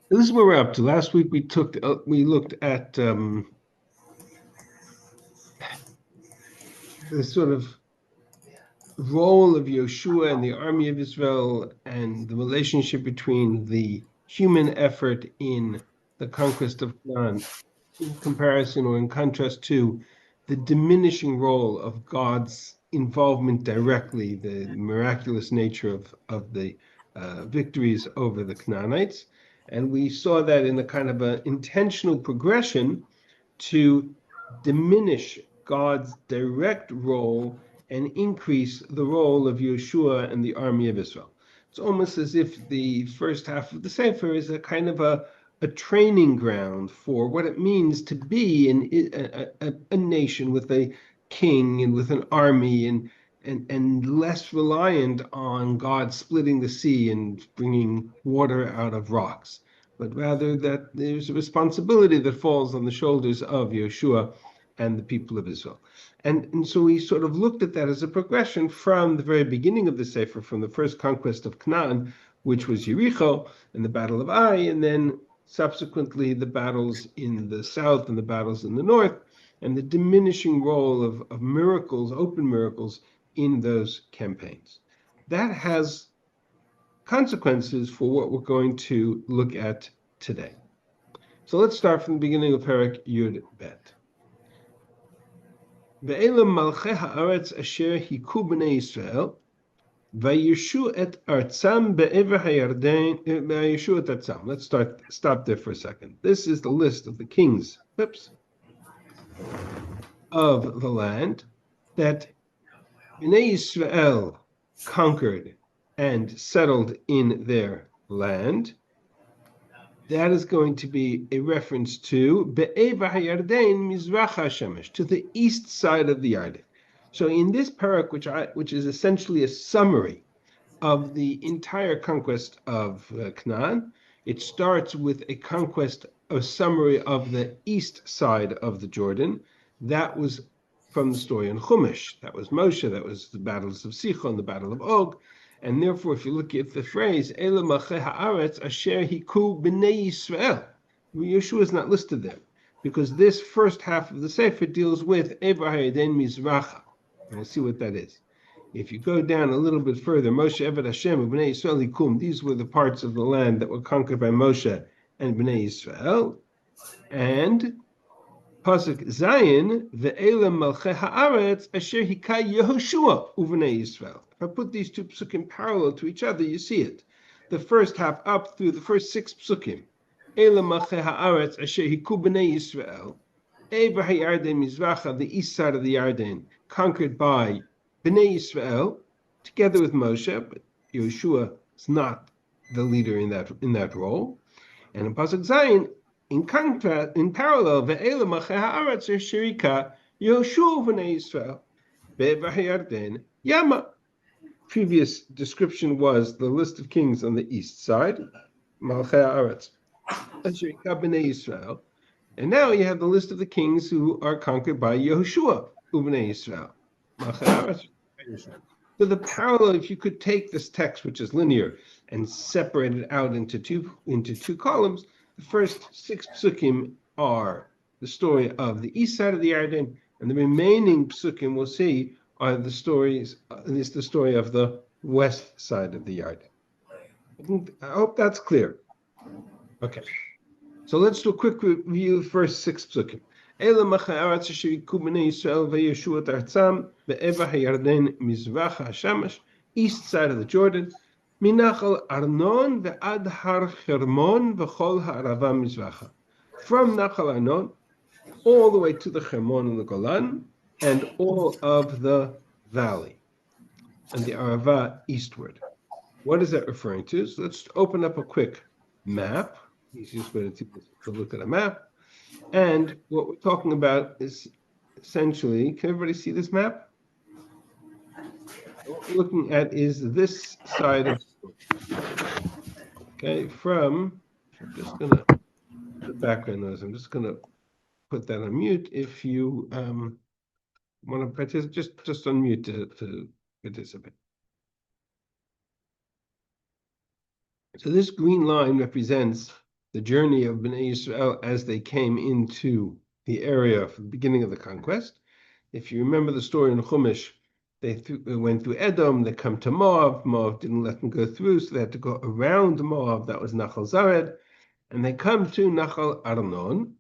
This is where we're up to. Last week we looked at the sort of role of Yehoshua and the army of Israel and the relationship between the human effort in the conquest of Canaan in comparison or in contrast to the diminishing role of God's involvement directly, the miraculous nature of the victories over the Canaanites. And we saw that in a kind of an intentional progression to diminish God's direct role and increase the role of Yehoshua and the army of Israel. It's almost as if the first half of the Sefer is a kind of a training ground for what it means to be a nation with a king and with an army and less reliant on God splitting the sea and bringing water out of rocks, but rather that there's a responsibility that falls on the shoulders of Yehoshua and the people of Israel. And so we sort of looked at that as a progression from the very beginning of the Sefer, from the first conquest of Canaan, which was Jericho and the Battle of Ai, and then subsequently the battles in the south and the battles in the north, and the diminishing role of miracles, open miracles, in those campaigns. That has consequences for what we're going to look at today. So let's start from the beginning of Perek Yud Bet. Ve'elam malchei haaretz asher hiku b'nei Yisrael vayishu et artzam be'ever hayarden vayishu et artzam. Let's stop there for a second. This is the list of the kings, of the land that Bnei Yisrael conquered and settled in their land. That is going to be a reference to Be'eva HaYarden Mizrach HaShemesh, to the east side of the Yarden. So in this parak, which is essentially a summary of the entire conquest of Canaan, it starts with a summary of the east side of the Jordan. That was from the story in Chumash. That was Moshe. That was the battles of Sichon, the battle of Og. And therefore, if you look at the phrase, Ela malchei haaretz asher hiku b'nei Yisrael, Yehoshua is not listed there, because this first half of the Sefer deals with Ever Hayden Mizracha. And we'll see what that is. If you go down a little bit further, Moshe Eved Hashem b'nei Yisrael hikum, these were the parts of the land that were conquered by Moshe and b'nei Yisrael. And Pasuk Zayin, ve'ela malchei haaretz asher hika Yehoshua u'vnei Yisrael. If I put these two psukim parallel to each other, you see it. The first half up through the first 6 psukim. Ela malchei haaretz asher hiku b'nei Yisrael. Eber hayarden mizracha, the east side of the Yarden, conquered by b'nei Yisrael, together with Moshe, but Yehoshua is not the leader in that role. And in Pasuk Zayin, in parallel, ve'ela malchei haaretz asher hika Yehoshua u'vnei Yisrael. Be'ever hayarden Yama. Previous description was the list of kings on the east side, Malchei Haaretz, Asher hika b'nei Yisrael, and now you have the list of the kings who are conquered by Yehoshua u'bnei Yisrael, Malchei Haaretz. So the parallel, if you could take this text, which is linear, and separate it out into two columns, the first 6 psukim are the story of the east side of the Yarden, and the remaining psukim we'll see are the story of the west side of the Yarden. I hope that's clear. Okay, so let's do a quick review of the first 6 psukim. Ela malchei haaretz asher hiku b'nei Yisrael vayishu et artzam be'ever hayarden mizrach hashemesh, east side of the Jordan, minachal Arnon ve'ad har Hermon v'chol ha'arava mizracha, from Nachal Arnon all the way to the Hermon and the Golan, and all of the valley, and the Arava eastward. What is that referring to? So let's open up a quick map. Easiest way to look at a map. And what we're talking about is essentially, can everybody see this map? What we're looking at is this side of, okay, I'm just going to, the background noise, I'm just going to put that on mute. If you want to participate, just unmute to participate. So this green line represents the journey of Bnei Yisrael as they came into the area for the beginning of the conquest. If you remember the story in Chumash, they went through Edom, they come to Moab. Moab didn't let them go through, so they had to go around Moab. That was Nachal Zared. And they come to Nachal Arnon,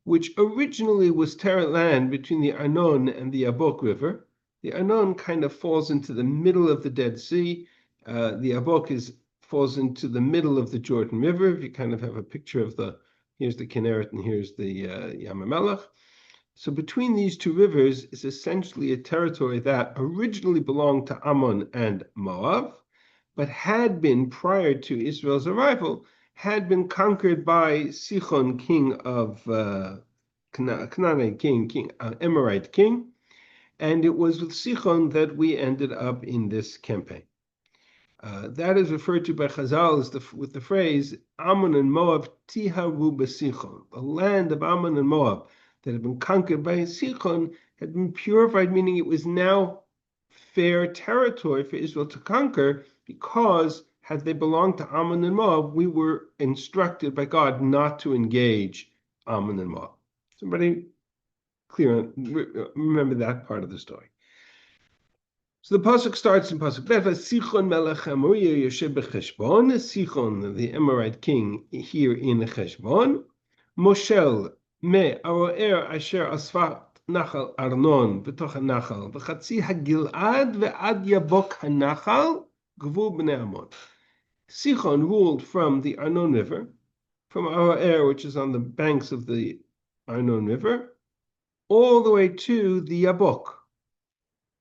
which originally was terra land between the Arnon and the Yabok River. The Arnon kind of falls into the middle of the Dead Sea. The Yabok falls into the middle of the Jordan River. If you kind of have a picture of here's the Kinneret and here's the Yam HaMelech. So between these two rivers is essentially a territory that originally belonged to Ammon and Moab, but had been, prior to Israel's arrival, had been conquered by Sichon, king of Canaanite king, Amorite king, and it was with Sichon that we ended up in this campaign. That is referred to by Chazal with the phrase Ammon and Moab tiharu b'Sichon. The land of Ammon and Moab that had been conquered by Sichon had been purified, meaning it was now fair territory for Israel to conquer, because had they belonged to Ammon and Moab, we were instructed by God not to engage Ammon and Moab. Somebody remember that part of the story. So the pasuk starts in pasuk Bet. Sichon melech Amoria yoshev b'Cheshbon. Sichon, the Amorite king, here in Cheshbon. Moshel me aroer asher asfat נחל ארנון בתוך הנחל, וחצי הגלעד ועד יבוק הנחל, גבול בני עמון. Sichon ruled from the Arnon River, from Aroer, which is on the banks of the Arnon River, all the way to the Yabok.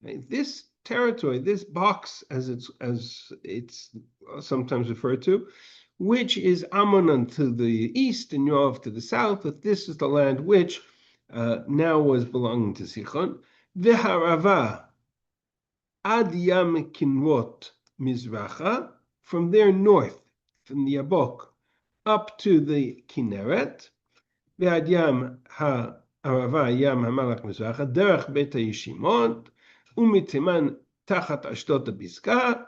This territory, this box, as it's sometimes referred to, which is Ammon to the east and Yoav to the south, but this is the land which now was belonging to Sichon. V'harava ad yam kinrot mizracha, from there north, from the Yabok, up to the Kinneret. V'ad yam ha'arava yam hamalach mizracha, derech bet ha'yishimot, umitiman tachat ashdot ha'bizka.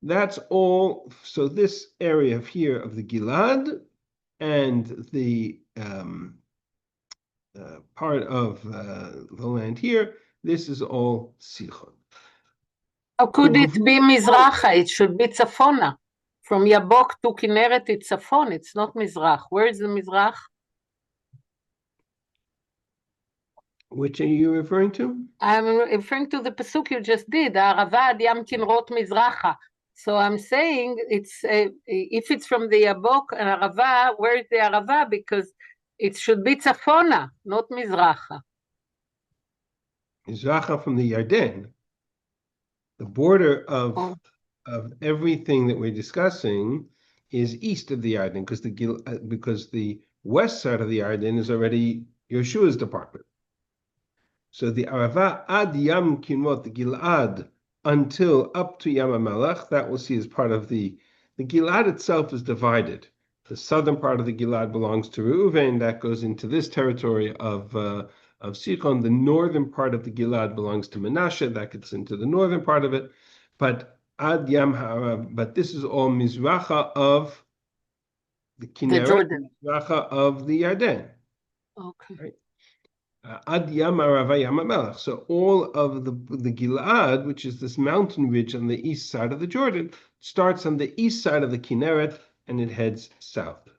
That's all. So this area here of the Gilad and the part of the land here, this is all Sichon. How could it be Mizracha? It should be Tzafona. From Yabok to Kinneret, it's Tzafon. It's not Mizrach. Where is the Mizrach? Which are you referring to? I'm referring to the pasuk you just did. Arava ad yam kinrot Mizracha. So I'm saying it's if it's from the Yabok and Arava, where is the Arava? Because it should be Tzafona, not Mizracha. Mizracha from the Yarden. The border of everything that we're discussing is east of the Yarden, because the west side of the Yarden is already Yehoshua's department. So the Arava ad Yam Kinrot, the Gilad, until up to Yam HaMelech, that we'll see as part of the Gilad itself is divided. The southern part of the Gilad belongs to Reuven, that goes into this territory of Sichon. The northern part of the Gilad belongs to Menashe, that gets into the northern part of it. But Ad Yam HaArav, but this is all Mizracha of the Kinneret, Mizracha of the Yarden. Okay. Right? Ad Yam HaArava Yam HaMelech. So all of the Gilad, which is this mountain ridge on the east side of the Jordan, starts on the east side of the Kinneret and it heads south.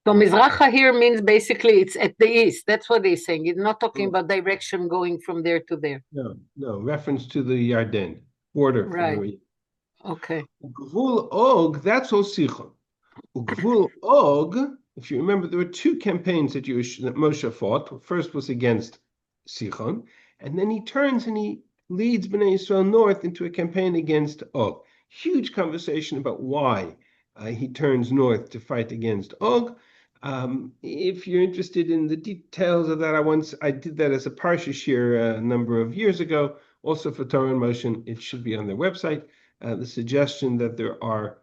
So Mizracha here means basically it's at the east. That's what he's saying. He's not talking about direction going from there to there. No, reference to the Yarden border. Right. Okay. Gvul Og, that's all Sichon. Gvul Og, if you remember, there were two campaigns that Moshe fought. First was against Sichon, and then he turns and he leads Bnei Yisrael north into a campaign against Og. Huge conversation about why he turns north to fight against Og. If you're interested in the details of that, I did that as a Parsha shir a number of years ago, also for Torah in Motion. It should be on their website. The suggestion that there are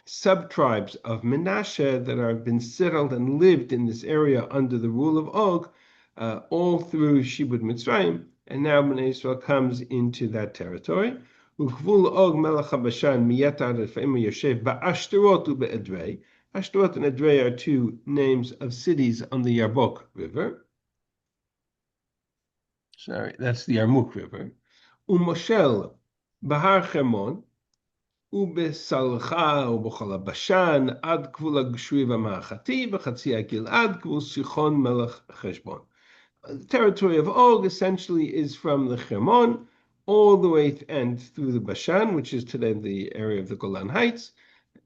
sub-tribes of Menashe that have been settled and lived in this area under the rule of Og, all through Shibud Mitzrayim, and now Bnei Yisrael comes into that territory. Ugvul Og melech HaBashan miyet ad Efraim yoshev ba'ashterot ube'edrei. Ashdod and Edrei are two names of cities on the Yarbok River. Sorry, that's the Yarmuk River. Umoshel Bahar Hermon, ובסלחה ובכל הבשן, עד גבול הגשוי והמאחתי, וחצי הגלעד, גבול סיחון מלך חשבון. The territory of Og essentially is from the Hermon all the way and through the Bashan, which is today the area of the Golan Heights,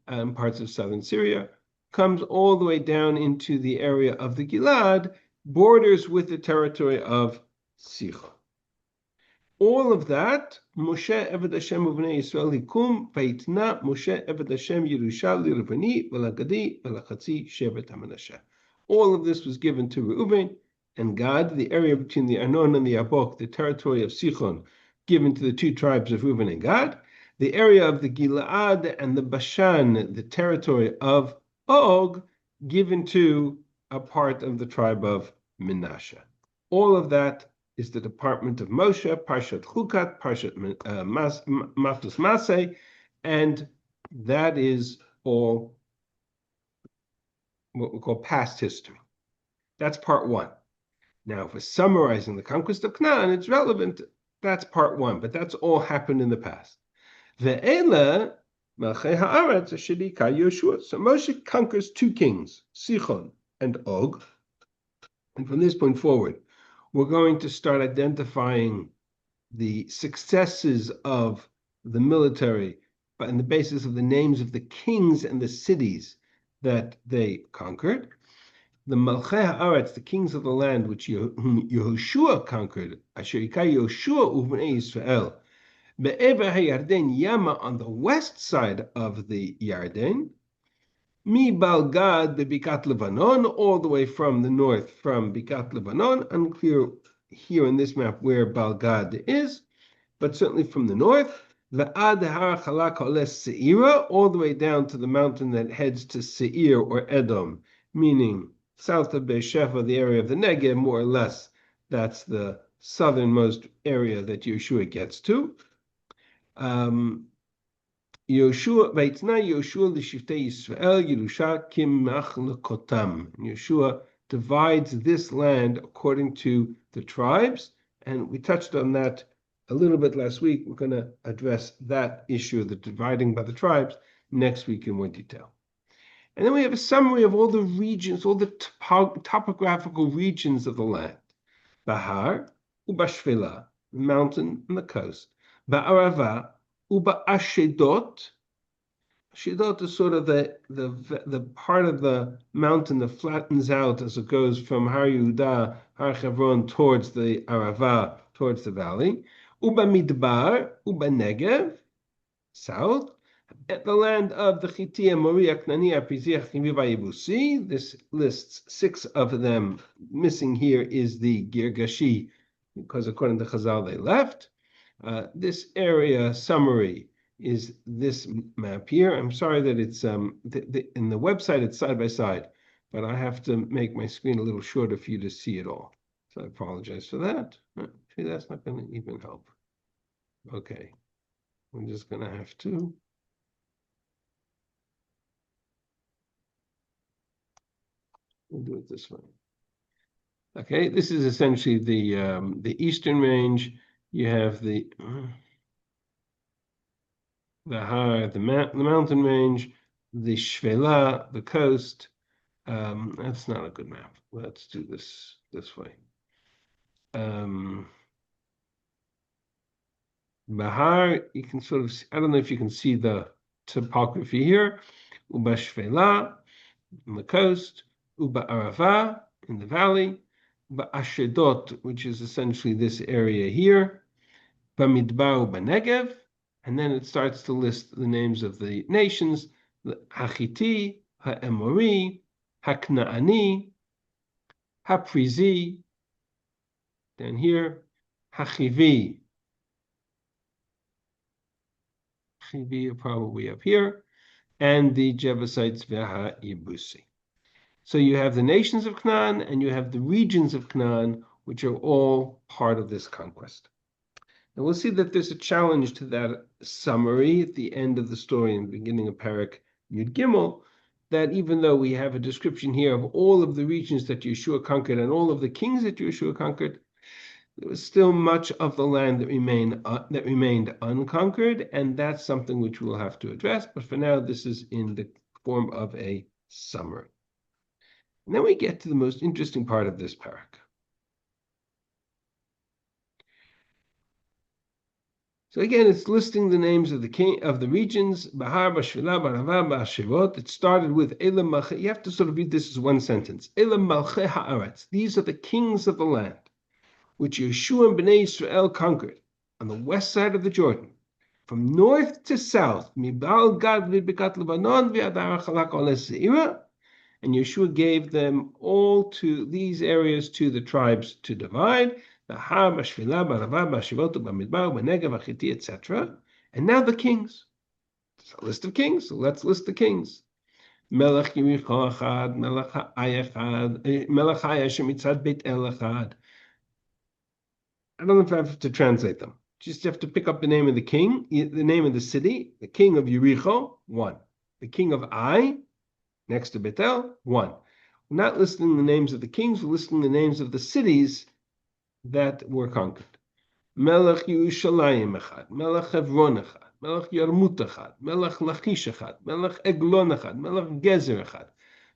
parts of southern Syria, comes all the way down into the area of the Gilad, borders with the territory of Sichon. All of that, Moshe Eved Hashem Uvnei Yisrael Hikum Vaitna Moshe Eved Hashem Yerusha Lirvani Velagadi Velachatzi Shevet HaManashe. All of this was given to Reuven and Gad, the area between the Arnon and the Yabok, the territory of Sichon, given to the two tribes of Reuven and Gad, the area of the Gilad and the Bashan, the territory of Og, given to a part of the tribe of Menashe. All of that is the department of Moshe, Parshat Chukat, Parshat Matus Maseh, and that is all what we call past history. That's part one. Now, if we're summarizing the conquest of Canaan, it's relevant. That's part one, but that's all happened in the past. Ve'ela Melchei Haaretz Shedika Yehoshua. So Moshe conquers two kings, Sichon and Og, and from this point forward, we're going to start identifying the successes of the military on the basis of the names of the kings and the cities that they conquered. The Malchei Haaretz, the kings of the land, which whom Yehoshua conquered, Asher Yikah Yehoshua Uvnei Yisrael, Be'ever HaYarden Yama, on the west side of the Yarden, Mi Balgad Bikat Lebanon, all the way from the north, from Bikat Lebanon. Unclear here in this map where Balgad is, but certainly from the north. Va'ad Har Chalak Oles Seira, all the way down to the mountain that heads to Seir or Edom, meaning south of Beersheba, the area of the Negev, more or less. That's the southernmost area that Yehoshua gets to. Yehoshua l'shiftei Yisrael Yerusha kimach lekotam. Yehoshua divides this land according to the tribes, and we touched on that a little bit last week. We're going to address that issue, the dividing by the tribes, next week in more detail. And then we have a summary of all the regions, all the topographical regions of the land. Bahar, Ubashvela, the mountain and the coast. Ba'arava, Uba Ashedot. Ashedot is sort of the part of the mountain that flattens out as it goes from Har Yehuda, Har Chevron towards the Arava, towards the valley. Uba Midbar, Uba Negev, south. At the land of the Chitia, Moria, Knania, Pizia, Chimiva, Yebusi. This lists 6 of them. Missing here is the Girgashi, because according to Chazal, they left. This area summary is this map here. I'm sorry that it's in the website it's side by side, but I have to make my screen a little shorter for you to see it all. So I apologize for that. See, that's not going to even help. Okay, I'm just going to have to. We'll do it this way. Okay, this is essentially the eastern range. You have the mountain range, the Shvela, the coast. That's not a good map. Let's do this way. Bahar, you can sort of see, I don't know if you can see the topography here. Uba Shvela on the coast, Uba Arava in the valley, Uba Ashedot, which is essentially this area here, Bamidbar Uba Negev. And then it starts to list the names of the nations, the Hachiti, Ha'emori, Haknaani, Haprizi, then here, Hachivi. Hachivi are probably up here, and the Jebusites, Veha Yebusi. So you have the nations of Canaan, and you have the regions of Canaan, which are all part of this conquest. And we'll see that there's a challenge to that summary at the end of the story in the beginning of Parak Yud Gimel, that even though we have a description here of all of the regions that Yehoshua conquered and all of the kings that Yehoshua conquered, there was still much of the land that remained unconquered, and that's something which we'll have to address. But for now, this is in the form of a summary. And then we get to the most interesting part of this parak. So again, it's listing the names of the regions. Bahar, Bashvila, Barava, Bashivot. It started with Elam Malche. You have to sort of read this as one sentence. Elam Malche Haaretz. These are the kings of the land, which Yehoshua and Bnei Israel conquered on the west side of the Jordan, from north to south. Mibal Gad v'Bekat Lebanon v'Adar Chalak Oles Seira. And Yehoshua gave them all to these areas to the tribes to divide. Etc. And now the kings. It's a list of kings, so let's list the kings. Melech Yericho Echad, Melech Ai Echad, Melech Ai Shemitzad Beit El Echad. I don't know if I have to translate them. Just have to pick up the name of the king, the name of the city, the king of Yericho, one. The king of Ai, next to Bethel, one. We're not listing the names of the kings, we're listing the names of the cities that were conquered. Melech Yerushalayim Echad, Melech Hebron Echad, Melech Yarmut Echad, Melech Lachish Echad, Melech Eglon Echad, Melech Gezer Echad,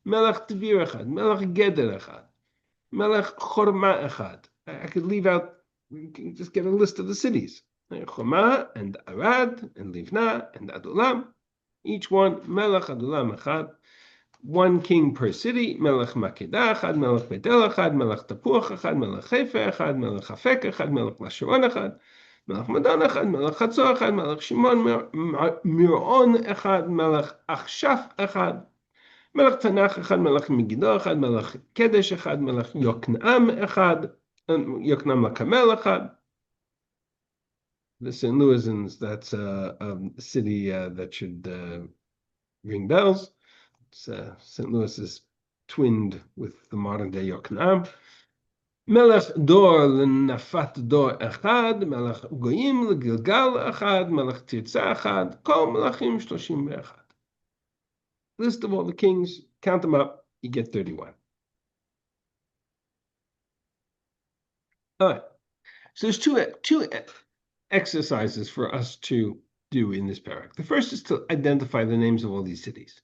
Melech Tvir Echad, Melech Geder Echad, Melech Chorma Echad. I could leave out, we can just get a list of the cities. Chorma and Arad and Livna and Adulam. Each one, Melech Adulam Echad. One king per city, Melech Makedah Echad, Melech Betel Echad, Melech Tapuach Echad, Melech Hefer Echad, Melech Afek Echad, Melech Lasharon Echad, Melech Madon Echad, Melech Chatzor Echad, Melech Shimon Miron Echad, Melech Achshaf Echad, Melech Tanach Echad, Melech Megiddo Echad, Melech Kedesh Echad, Melech Yokneam Echad, Yokneam Lakamel Echad. The St. Louisans, that's a city that should ring bells. St. Louis is twinned with the modern day Yokneam. Melech Dor l'Nafat Dor Echad, Melech Goyim l'Gilgal Echad, Melech Tirza Echad, Kol Melechim Shloshim Echad. List of all the kings, count them up, you get 31. All right, so there's two exercises for us to do in this parak. The first is to identify the names of all these cities.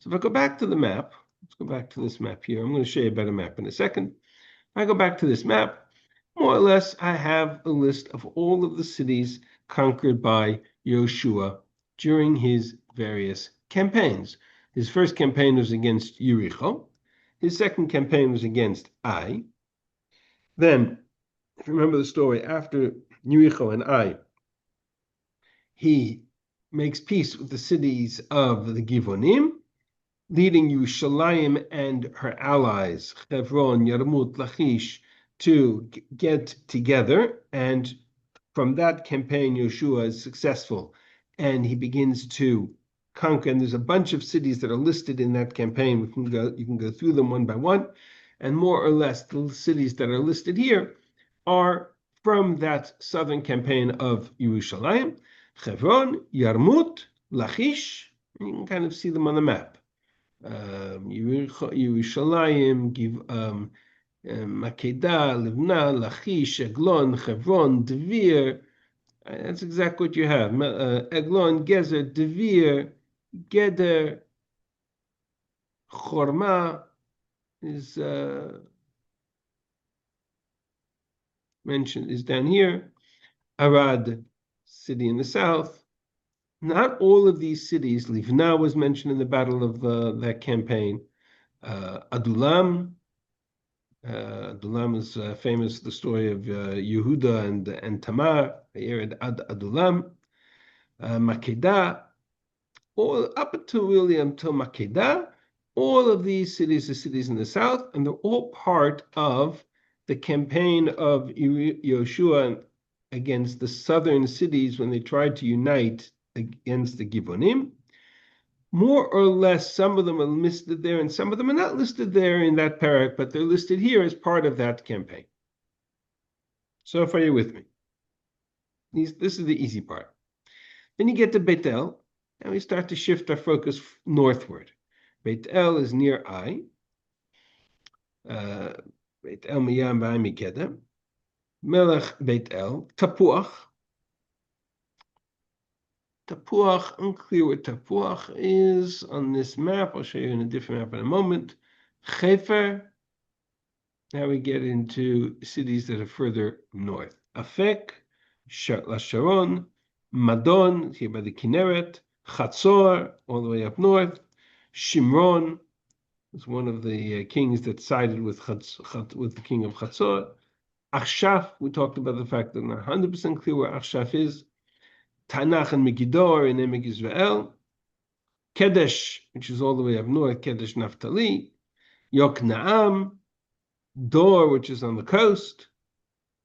So if I go back to the map, let's go back to this map here. I'm going to show you a better map in a second. If I go back to this map, more or less, I have a list of all of the cities conquered by Yehoshua during his various campaigns. His first campaign was against Yericho. His second campaign was against Ai. Then, if you remember the story, after Yericho and Ai, he makes peace with the cities of the Givonim, leading Yerushalayim and her allies, Hebron, Yarmut, Lachish, to get together. And from that campaign, Yehoshua is successful, and he begins to conquer. And there's a bunch of cities that are listed in that campaign. You can go through them one by one, and more or less the cities that are listed here are from that southern campaign of Yerushalayim, Hebron, Yarmut, Lachish. You can kind of see them on the map. Yerushalayim, Makedah, Livna, Lachish, Eglon, Hebron, Devir. That's exactly what you have. Eglon, Gezer, Devir, Geder, Chorma is mentioned, is down here. Arad, city in the south. Not all of these cities. Livna was mentioned in the battle of that campaign. Adulam. Adulam is famous, the story of Yehuda and Tamar, Adulam. Makedah, all up until Makedah, all of these cities are cities in the south, and they're all part of the campaign of Yehoshua against the southern cities when they tried to unite against the Givonim. More or less, some of them are listed there, and some of them are not listed there in that parak, but they're listed here as part of that campaign. So far, you're with me. This is the easy part. Then you get to Bethel, and we start to shift our focus northward. Beit El is near Ai. Beit El Miyam Ba'ai Mikedem. Melech Beit El, Tapuach. Tapuach, unclear what Tapuach is on this map. I'll show you in a different map in a moment. Sefer. Now we get into cities that are further north. Afek, Lasharon, Madon, here by the Kinneret, Chatzor, all the way up north. Shimron was one of the kings that sided with the king of Chatzor. Achshaf, we talked about the fact that I'm not 100% clear where Achshaf is. Tanach and Megiddo are in Emek Israel. Kedesh, which is all the way up north, Kedesh Naphtali. Yoknaam, Dor, which is on the coast.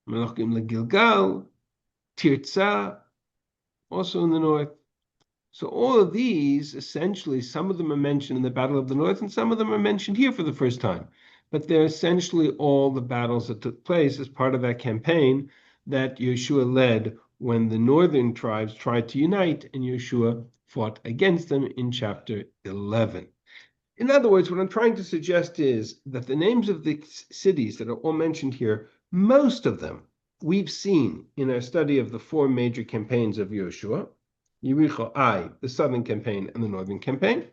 Melachim LeGilgal, Tirza, also in the north. So all of these, essentially, some of them are mentioned in the Battle of the North, and some of them are mentioned here for the first time. But they're essentially all the battles that took place as part of that campaign that Yehoshua led when the northern tribes tried to unite, and Yehoshua fought against them in chapter 11. In other words, what I'm trying to suggest is that the names of the cities that are all mentioned here, most of them we've seen in our study of the four major campaigns of Yehoshua, Yericho, Ai, the southern campaign, and the northern campaign.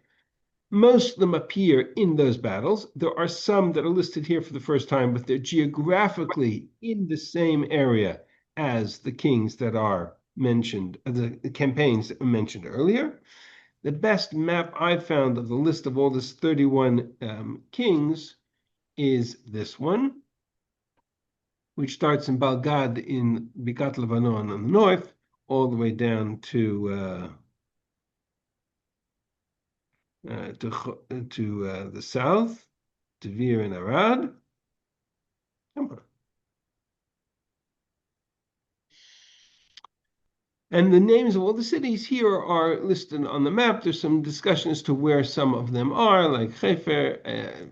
Most of them appear in those battles. There are some that are listed here for the first time, but they're geographically in the same area as the kings that are mentioned, the campaigns that were mentioned earlier. The best map I've found of the list of all this 31 kings is this one, which starts in Balgad in Bikat Lebanon on the north, all the way down to the south, to Vir and Arad. Come on. And the names of all the cities here are listed on the map. There's some discussion as to where some of them are, like Sefer,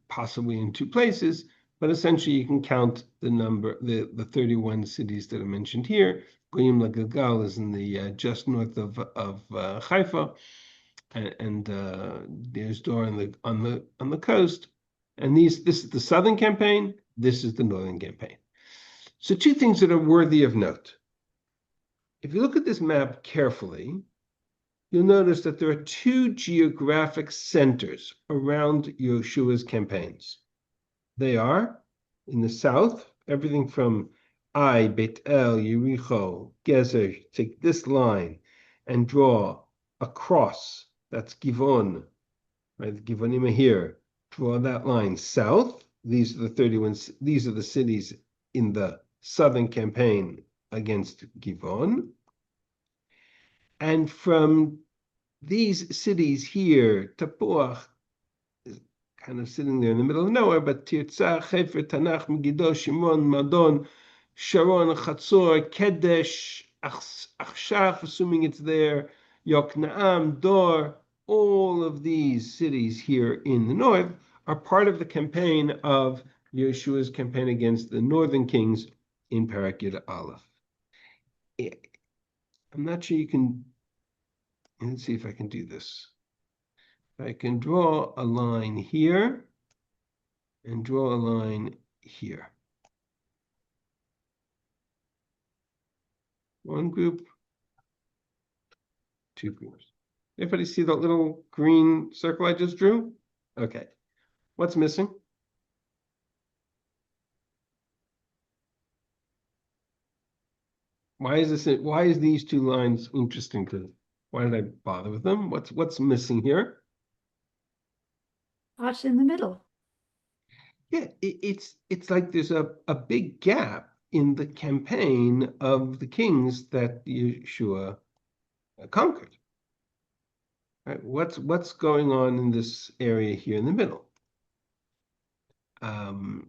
possibly in two places, but essentially you can count the number, the 31 cities that are mentioned here. Goyim LaGilgal is in the just north of Haifa, and there's Dor on the coast. And this is the southern campaign. This is the northern campaign. So two things that are worthy of note. If you look at this map carefully, you'll notice that there are two geographic centers around Yehoshua's campaigns. They are in the south, everything from Ai, Beit El, Yericho, Gezer. Take this line and draw a cross. That's Givon, right? The Givonim are here. Draw that line south. These are the 31. These are the cities in the southern campaign against Givon. And from these cities here, Tapuach is kind of sitting there in the middle of nowhere, but Tirza, Sefer, Tanach, Megiddo, Shimon, Madon, Sharon, Chatzor, Kedesh, Achshaf, assuming it's there, Yoknaam, Dor, all of these cities here in the north are part of the campaign of Yeshua's campaign against the northern kings in Parak Yud Aleph. I'm not sure you can, let's see if I can do this. I can draw a line here and draw a line here. One group, two groups. Everybody see that little green circle I just drew? Okay. What's missing? Why is these two lines interesting to, why did I bother with them? What's missing here? Us in the middle. Yeah, it's like there's a big gap in the campaign of the kings that Yeshua conquered. Right? What's going on in this area here in the middle? And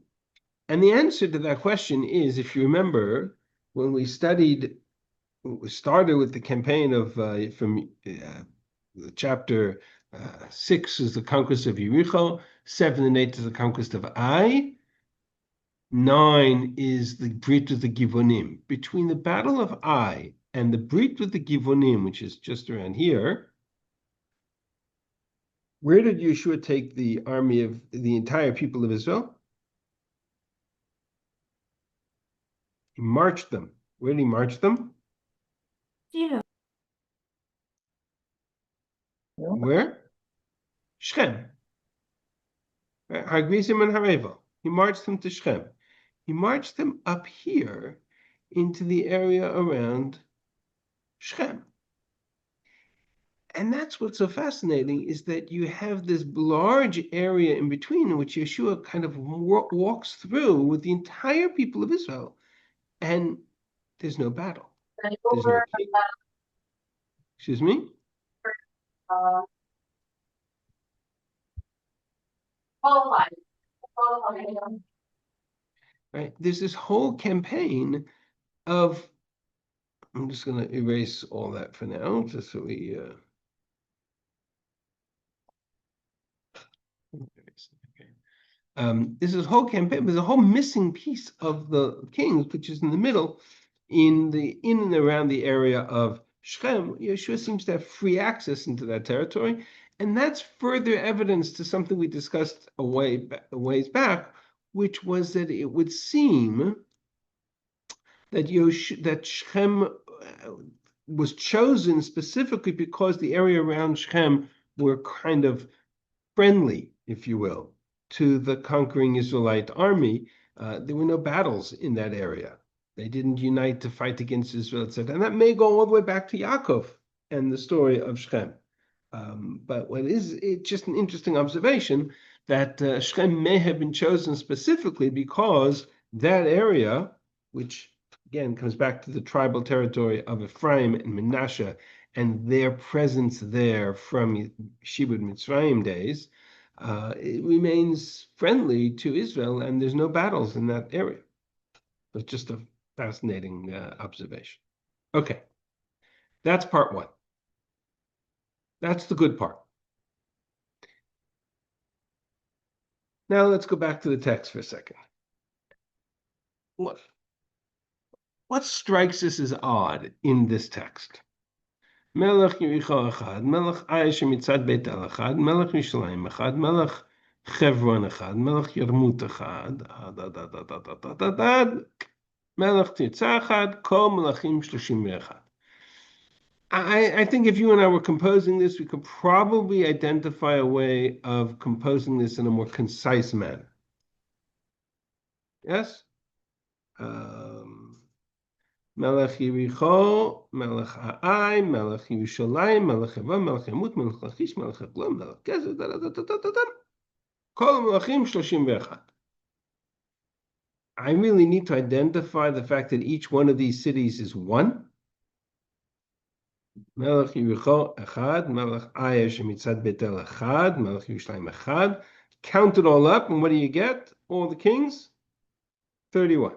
the answer to that question is, if you remember, when we started with the campaign of from chapter 6 is the conquest of Yericho, 7 and 8 is the conquest of Ai, 9 is the Brit with the Givonim. Between the Battle of Ai and the Brit with the Givonim, which is just around here, Where did Yehoshua take the army of the entire people of Israel? He marched them. Where did he march them? Yeah. Where? Shechem. Hagrizim and Harevel. He marched them to Shechem. He marched them up here into the area around Shechem. And that's what's so fascinating, is that you have this large area in between in which Yehoshua kind of walks through with the entire people of Israel, and there's no battle. There's no king. Excuse me? Right? There's this whole campaign of, I'm just going to erase all that for now, just so we this is whole campaign. There's a whole missing piece of the kings, which is in the middle, in and around the area of Shechem. Yehoshua seems to have free access into that territory, and that's further evidence to something we discussed a ways back, which was that it would seem that that Shechem was chosen specifically because the area around Shechem were kind of friendly, if you will, to the conquering Israelite army. There were no battles in that area. They didn't unite to fight against Israel, etc. And that may go all the way back to Yaakov and the story of Shechem. But it's just an interesting observation that Shechem may have been chosen specifically because that area, which again comes back to the tribal territory of Ephraim and Manasseh, and their presence there from Shibud Mitzrayim days, it remains friendly to Israel, and there's no battles in that area. It's just a fascinating observation. Okay, that's part one. That's the good part. Now let's go back to the text for a second. What strikes us as odd in this text? Melech Yericho Echad, Melech Ai Shemitzad Beit El Echad, Melech Yishalayim Echad, Melech Chevron Echad, Melech Yarmut Echad, Melech Tirza Echad, Kol Melachim Shloshim Echad. I think if you and I were composing this, we could probably identify a way of composing this in a more concise manner. Yes? Melech Yericho, Melech Ai, Melech Yerushalayim, Melech Hebron, Melech Yamut, Melech Lachish, Melech Eglon, Melech Gezer, Kol Melachim 31. I really need to identify the fact that each one of these cities is one. Melech Yericho Echad, Melech Ai Shemitzad Beit El Echad, Melech Yerushalayim Echad. Count it all up, and what do you get? All the kings? 31.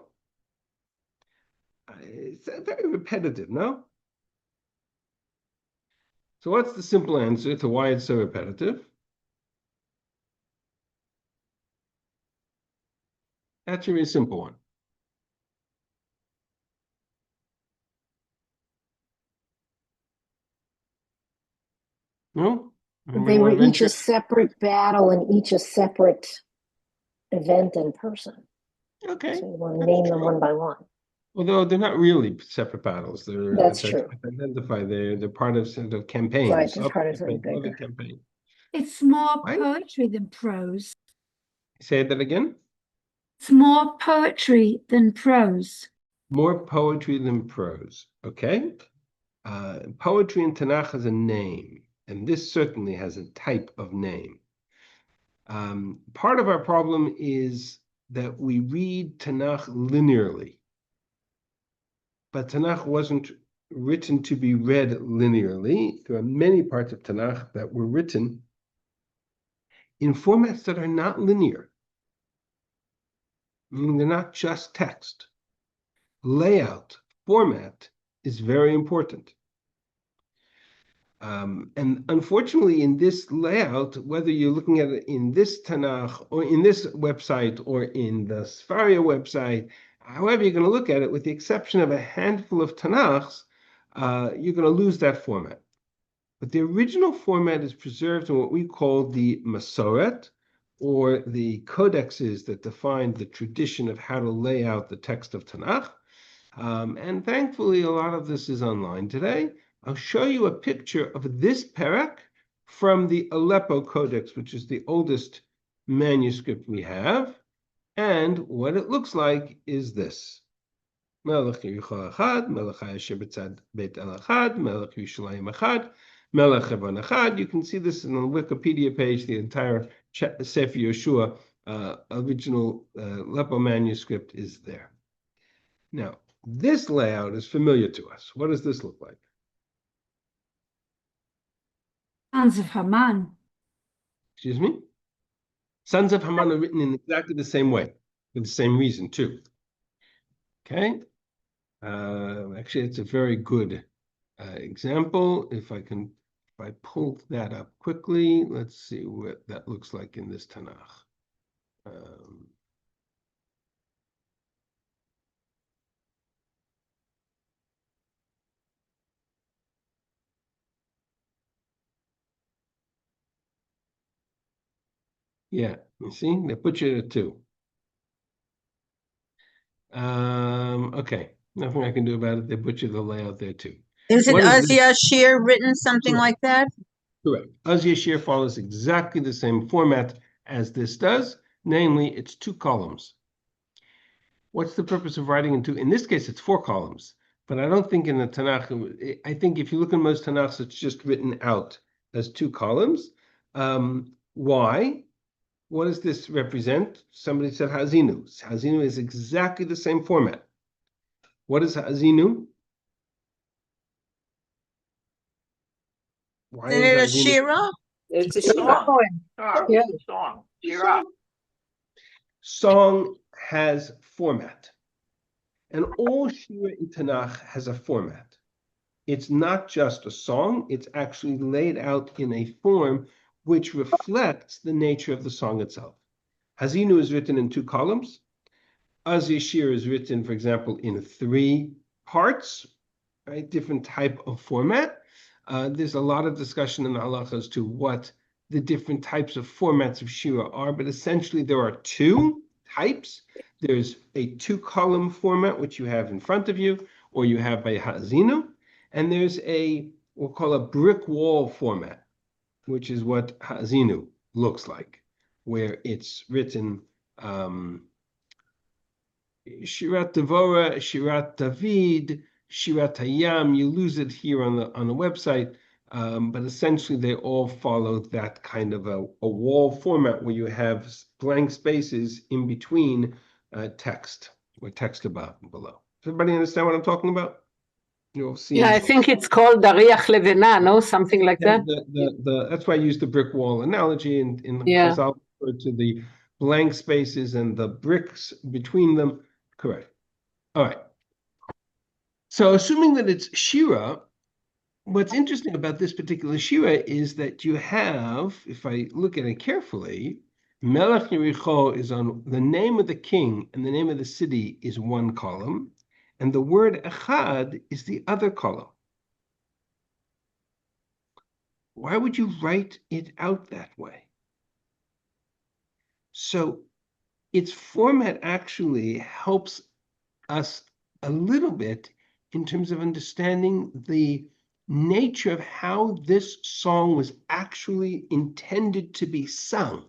It's very repetitive, no? So what's the simple answer to why it's so repetitive? That's a very simple one. No? They were each a separate battle and each a separate event and person. Okay. So you want to name them one by one. Although they're not really separate battles. That's true. Identify they're part of sort of campaigns. Right, they're part of something bigger. Campaign. It's more Right? poetry than prose. Say that again? It's more poetry than prose. More poetry than prose. Okay. Poetry in Tanakh has a name, and this certainly has a type of name. Part of our problem is that we read Tanakh linearly. But Tanakh wasn't written to be read linearly. There are many parts of Tanakh that were written in formats that are not linear, meaning they're not just text. Layout, format is very important. And unfortunately, in this layout, whether you're looking at it in this Tanakh or in this website or in the Sefer website, however you're going to look at it, with the exception of a handful of Tanakhs, you're going to lose that format. But the original format is preserved in what we call the Masoret, or the codexes that define the tradition of how to lay out the text of Tanakh. And thankfully, a lot of this is online today. I'll show you a picture of this parak from the Aleppo Codex, which is the oldest manuscript we have. And what it looks like is this. Melech Yericho Echad, Melech HaYasher B'tzad Beit El Echad, Melech Yerushalayim Echad, Melech Hebron Echad. You can see this on the Wikipedia page, the entire Sefer Yehoshua original Aleppo manuscript is there. Now, this layout is familiar to us. What does this look like? Sons of Haman. Excuse me? Sons of Haman are written in exactly the same way, for the same reason, too. Okay? Actually, it's a very good example. If I pull that up quickly, let's see what that looks like in this Tanakh. Yeah, you see, they put you at 2. Okay, nothing I can do about it. They butchered the layout there too. Is it What is this? Yashir written something like that? Correct. Yashir follows exactly the same format as this does, namely it's 2 columns. What's the purpose of writing in 2? In this case, it's 4 columns, but I don't think in the Tanakh, I think if you look in most Tanakhs, it's just written out as 2 columns. Why? What does this represent? Somebody said Hazinu. Hazinu is exactly the same format. What is Hazinu? Why Is it a Shira? It's a song. Yeah. Song. Shira. Song has format. And all Shira in Tanakh has a format. It's not just a song, it's actually laid out in a form which reflects the nature of the song itself. Hazinu is written in 2 columns. Az Yashir is written, for example, in 3 parts, right? Different type of format. There's a lot of discussion in the halacha as to what the different types of formats of shira are, but essentially there are 2 types. There's a 2-column format, which you have in front of you, or you have by Hazinu, and there's we'll call a brick wall format, which is what Hazinu looks like, where it's written Shirat Devora, Shirat David, Shirat Hayam. You lose it here on the website, but essentially they all follow that kind of a wall format where you have blank spaces in between text, or text above and below. Does everybody understand what I'm talking about? You'll see. Yeah, I think it's called Dariach Levena, no? Something like that. That's why I use the brick wall analogy, and Chazal refer to the blank spaces and the bricks between them. Correct. All right. So assuming that it's Shira, what's interesting about this particular Shira is that you have, if I look at it carefully, Melech Yericho is on the name of the king and the name of the city is 1 column, and the word Echad is the other column. Why would you write it out that way? So its format actually helps us a little bit in terms of understanding the nature of how this song was actually intended to be sung.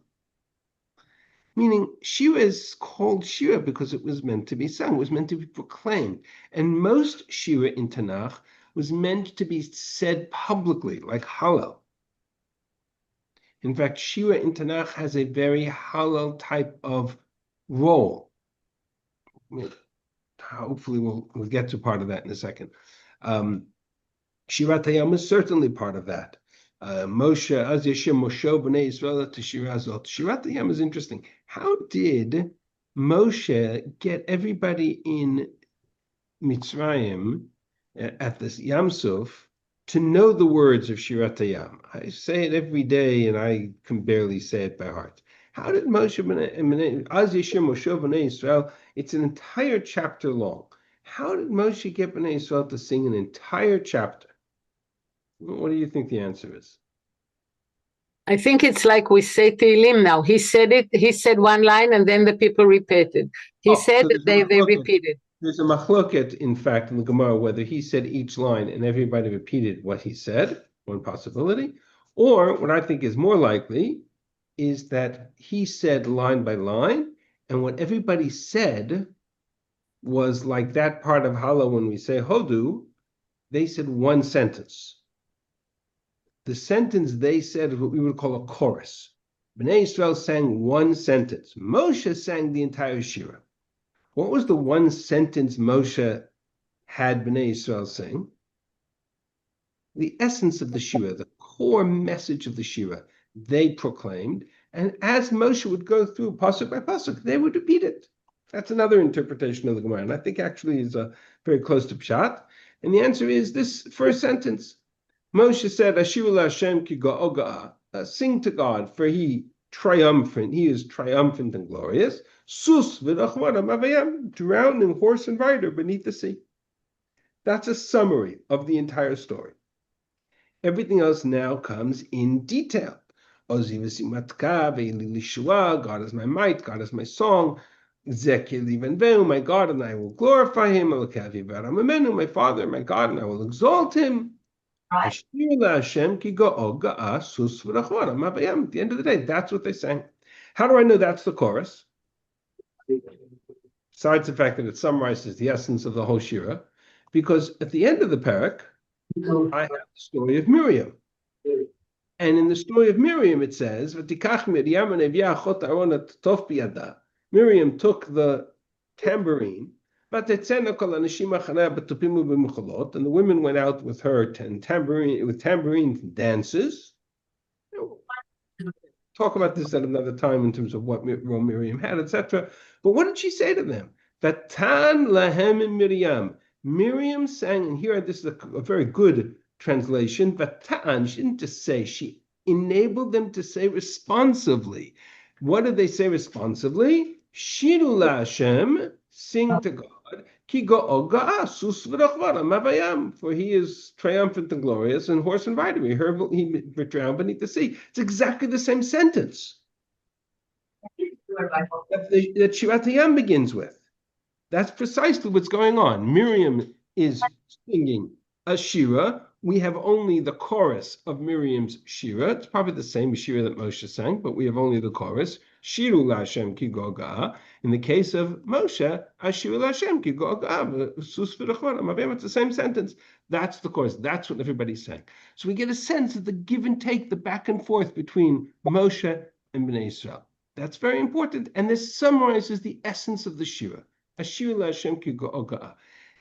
Meaning, Shira is called Shira because it was meant to be sung, it was meant to be proclaimed. And most Shira in Tanakh was meant to be said publicly, like Hallel. In fact, Shira in Tanakh has a very Hallel type of role. Hopefully we'll get to part of that in a second. Shirat Hayam is certainly part of that. Moshe, Az Yashir Moshe B'nai Yisrael to Shirazot. Shirat Hayam is interesting. How did Moshe get everybody in Mitzrayim at this Yam Suf to know the words of Shirat Hayam? I say it every day and I can barely say it by heart. How did Moshe Az Yashir Moshe B'nai Yisrael? It's an entire chapter long. How did Moshe get B'nai Yisrael to sing an entire chapter? What do you think the answer is? I think it's like we say Tehillim now. He said it, he said one line and then the people repeated. He said So they repeated. There's a machloket, in fact, in the Gemara, whether he said each line and everybody repeated what he said, one possibility, or what I think is more likely is that he said line by line, and what everybody said was like that part of Hala when we say Hodu, they said one sentence. The sentence they said is what we would call a chorus. Bnei Israel sang one sentence. Moshe sang the entire Shira. What was the one sentence Moshe had Bnei Israel sing? The essence of the Shira, the core message of the Shira, they proclaimed. And as Moshe would go through pasuk by pasuk, they would repeat it. That's another interpretation of the Gemara, and I think actually is very close to Pshat. And the answer is this first sentence. Moshe said, Ashiru Hashem ki ga'oga'a, sing to God, for he is triumphant and glorious. Sus v'dachvara mavayam, drowning horse and rider beneath the sea. That's a summary of the entire story. Everything else now comes in detail. Ozi v'simatka ve'ili lishua, God is my might, God is my song. Zekili venveu, my God, and I will glorify him. Elakavi v'aramamenu, my Father, my God, and I will exalt him. At the end of the day, that's what they sang. How do I know that's the chorus? Besides the fact that it summarizes the essence of the whole Shira, because at the end of the parak, I have the story of Miriam. And in the story of Miriam, it says, Miriam took the tambourine, and the women went out with her tambourine dances. Talk about this at another time in terms of what role Miriam had, etc. But what did she say to them? Vatan lahem Miriam. Miriam sang, and here this is a very good translation. Vatan, she didn't just say, she enabled them to say responsively. What did they say responsively? Shiru la Hashem, sing to God. For he is triumphant and glorious, and horse and rider, he drowned beneath the sea. It's exactly the same sentence that Shirat Hayam begins with. That's precisely what's going on. Miriam is singing a Shira. We have only the chorus of Miriam's Shira. It's probably the same Shira that Moshe sang, but we have only the chorus. Shiru Lashem ki goga. In the case of Moshe, Ashiru Lashem ki goga. It's the same sentence. That's the chorus. That's what everybody's saying. So we get a sense of the give and take, the back and forth between Moshe and Bnei Israel. That's very important. And this summarizes the essence of the Shira. Ashiru Lashem ki goga.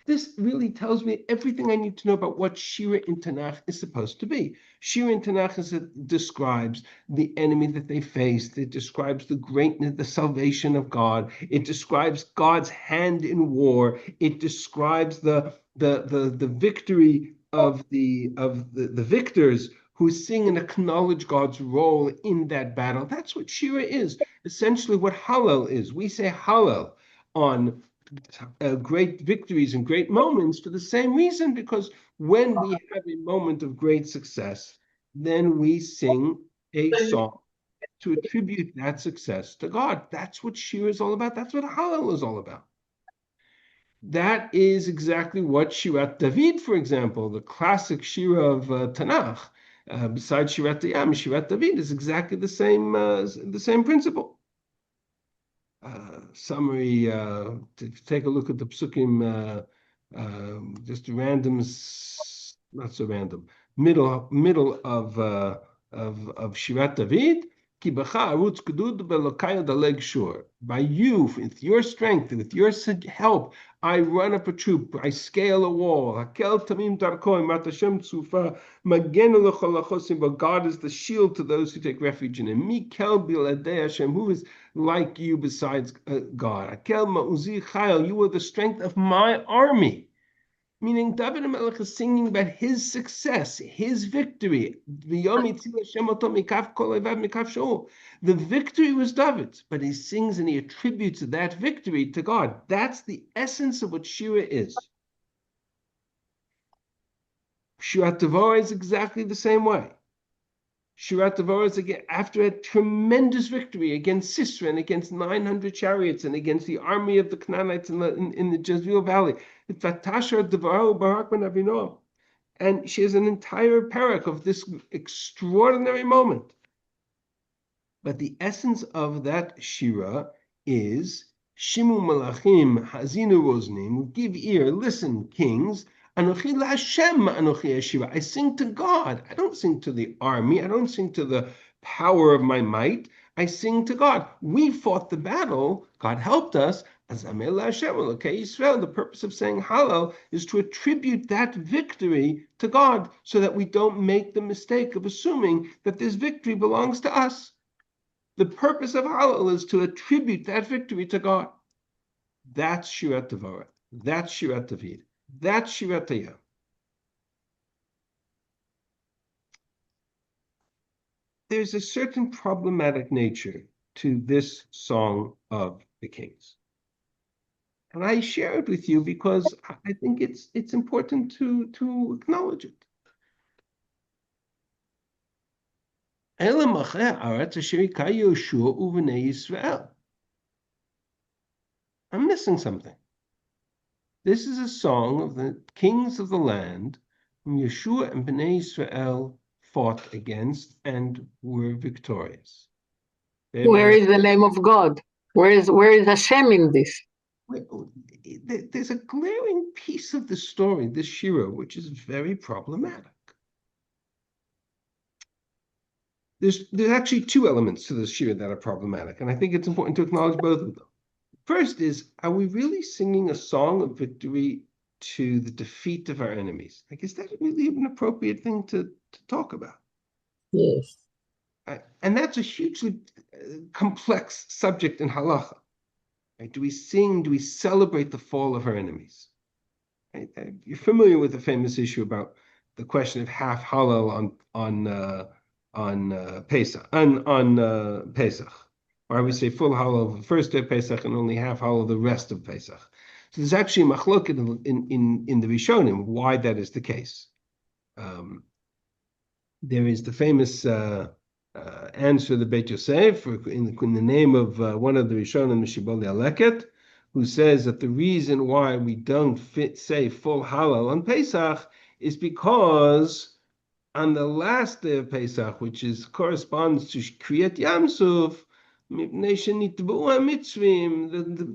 This really tells me everything I need to know about what Shira in Tanakh is supposed to be. Shira in Tanakh describes the enemy that they faced. It describes the greatness, the salvation of God. It describes God's hand in war. It describes the victory of the victors who sing and acknowledge God's role in that battle. That's what Shira is. Essentially what Hallel is. We say Hallel on great victories and great moments for the same reason, because when we have a moment of great success, then we sing a song to attribute that success to God. That's what Shira is all about. That's what Hallel is all about. That is exactly what Shirat David, for example, the classic Shira of Tanakh, besides Shirat Hayam, Shirat David is exactly the same principle. Summary, to take a look at the psukim, just random, not so random, middle of Shirat David. By you, with your strength, with your help, I run up a troop, I scale a wall. But God is the shield to those who take refuge in him. Who is like you besides God? You are the strength of my army. Meaning David HaMelech is singing about his success, his victory. The victory was David's, but he sings and he attributes that victory to God. That's the essence of what Shira is. Shirat Devorah is exactly the same way. Shirat Devorah is again after a tremendous victory against Sisera and against 900 chariots and against the army of the Canaanites in the Jezreel Valley. It's Vatasher Devorah Barak ben Avinoam. And she has an entire parak of this extraordinary moment. But the essence of that shira is Shimu Malachim Hazinu Roznim, give ear, listen, kings. Anochi Hashem Anochi Ashira. I sing to God. I don't sing to the army. I don't sing to the power of my might. I sing to God. We fought the battle. God helped us. The purpose of saying Hallel is to attribute that victory to God so that we don't make the mistake of assuming that this victory belongs to us. The purpose of Hallel is to attribute that victory to God. That's Shirat Devorah. That's Shirat David. That's Shirat Hayam. There's a certain problematic nature to this song of the kings. And I share it with you because I think it's important to acknowledge it. I'm missing something. This is a song of the kings of the land whom Yehoshua and Bnei Israel fought against and were victorious. Where is the name of God? Where is Hashem in this? There's a glaring piece of the story, this shira, which is very problematic. There's actually two elements to this shira that are problematic, and I think it's important to acknowledge both of them. First is, are we really singing a song of victory to the defeat of our enemies? Like, is that really an appropriate thing to talk about? Yes. And that's a hugely complex subject in halacha. Right? Do we celebrate the fall of our enemies? Right? You're familiar with the famous issue about the question of half Hallel on Pesach. Or we say full Hallel the first day of Pesach and only half Hallel the rest of Pesach. So there's actually a machlokes in the Rishonim why that is the case. There is the famous answer of the Beit Yosef in the name of one of the Rishonim, Mishiboli Aleket, who says that the reason why we don't say full Hallel on Pesach is because on the last day of Pesach, which corresponds to Kriyat Yamsuf, the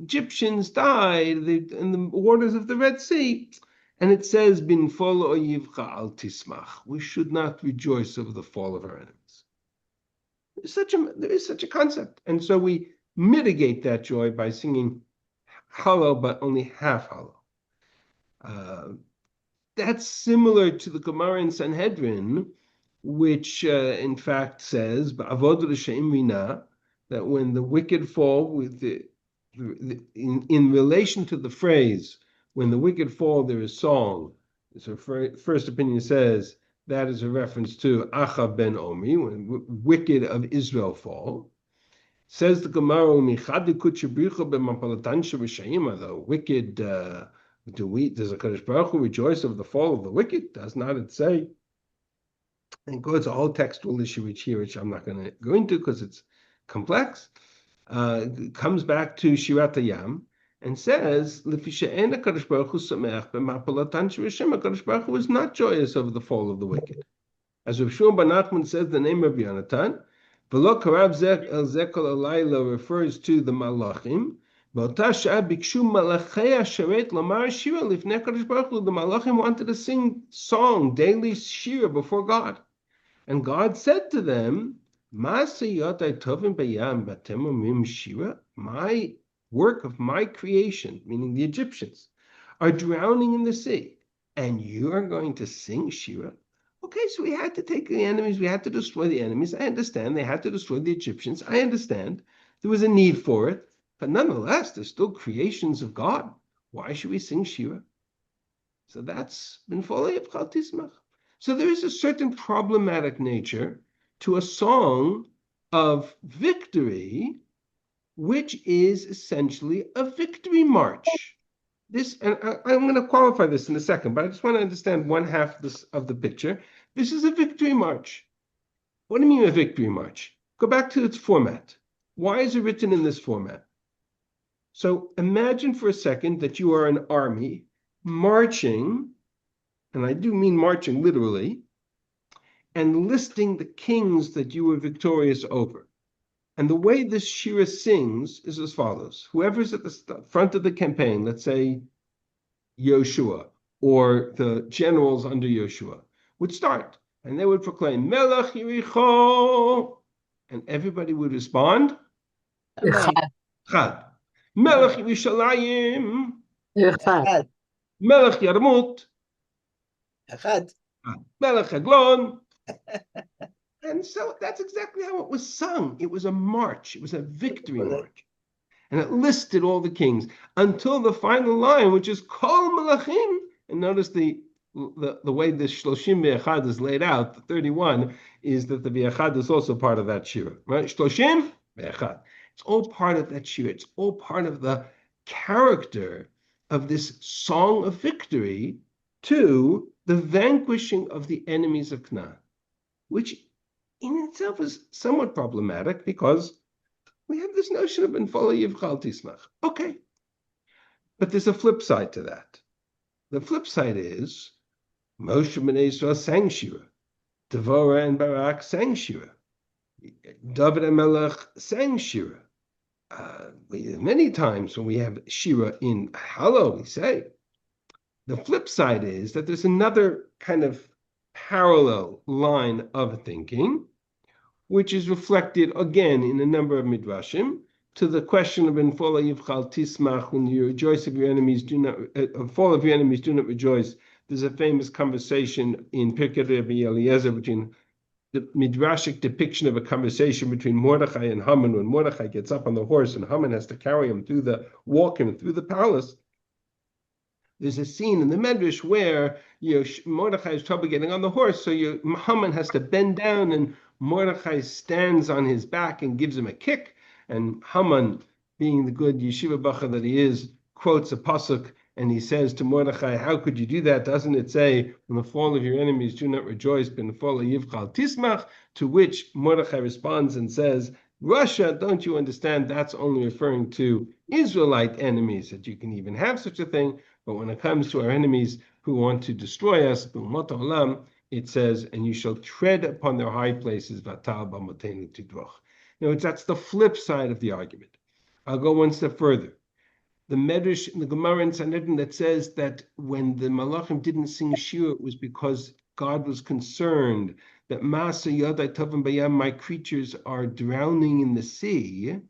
Egyptians died in the waters of the Red Sea. And it says, Bin fol oyivcha al tismach. We should not rejoice over the fall of our enemies. There is such a concept. And so we mitigate that joy by singing Hallel, but only half Hallel. That's similar to the Gemara in Sanhedrin, which in fact says, Ba'avod l'she'im rina, that when the wicked fall, in relation to the phrase, when the wicked fall, there is song. So first opinion says that is a reference to Achav ben Omri, when wicked of Israel fall. Says the Gemara, the wicked, does a Kadosh Baruch Hu rejoice over the fall of the wicked? Does not it say? And go to a whole textual issue which I'm not going to go into because it's complex. Comes back to Shirat Hayam and says, Kadosh Baruch Hu is not joyous over the fall of the wicked. As Rav Shulman ben Nachman says, the name of Yonatan, V'lo karav zek el zekol alayla refers to the Malachim. The Malachim wanted to sing song, daily shira before God. And God said to them, my work of my creation, meaning the Egyptians, are drowning in the sea, and you are going to sing shira? Okay, so we had to take the enemies, we had to destroy the enemies. I understand they had to destroy the Egyptians. I understand there was a need for it, but nonetheless, they're still creations of God. Why should we sing shira? So that's bin folei of chal tismach. So there is a certain problematic nature to a song of victory, which is essentially a victory march. This, and I'm going to qualify this in a second, but I just want to understand one half of the picture. This is a victory march. What do you mean a victory march? Go back to its format. Why is it written in this format? So imagine for a second that you are an army marching, and I do mean marching literally, and listing the kings that you were victorious over. And the way this shira sings is as follows. Whoever's at the front of the campaign, let's say Yehoshua or the generals under Yehoshua, would start, and they would proclaim, Melech Yericho, and everybody would respond, Chad. Melech Yerushalayim, אחד. Melech Yarmut, אחד. Melech Eglon. And so that's exactly how it was sung. It was a march. It was a victory march. And it listed all the kings until the final line, which is Kol Melachim. And notice the way the Shloshim Ve'echad is laid out, the 31, is that the Ve'echad is also part of that shira. Right? Shloshim Ve'echad. It's all part of that shira. It's all part of the character of this song of victory to the vanquishing of the enemies of Canaan, which in itself is somewhat problematic because we have this notion of Benfola Yivchal Tismach. Okay. But there's a flip side to that. The flip side is Moshe B'nai Yisrael sang Shira. Devorah and Barak sang Shira. David and Melech sang Shira. Many times when we have Shira in Hallel, we say. The flip side is that there's another kind of parallel line of thinking, which is reflected again in a number of midrashim, to the question of Benfola Yivchal Tismach, when you rejoice of your enemies, do not fall of your enemies, do not rejoice. There's a famous conversation in Pirkei Rabbi Eliezer between the midrashic depiction of a conversation between Mordechai and Haman, when Mordechai gets up on the horse and Haman has to carry him walk him through the palace. There's a scene in the Medrash where Mordechai has trouble getting on the horse, so Haman has to bend down, and Mordechai stands on his back and gives him a kick. And Haman, being the good yeshiva bacha that he is, quotes a pasuk, and he says to Mordechai, "How could you do that? Doesn't it say, when the fall of your enemies do not rejoice, ben the fall of yivchal tismach?" To which Mordechai responds and says, "Russia, don't you understand? That's only referring to Israelite enemies, that you can even have such a thing. But when it comes to our enemies who want to destroy us, b'umot olam, it says, and you shall tread upon their high places, v'atal b'motenu tidroch." That's the flip side of the argument. I'll go one step further. The Medrash, the Gemara in Sanhedrin, that says that when the Malachim didn't sing Shira, it was because God was concerned that Masa Yadai Tovim Bayam, my creatures are drowning in the sea.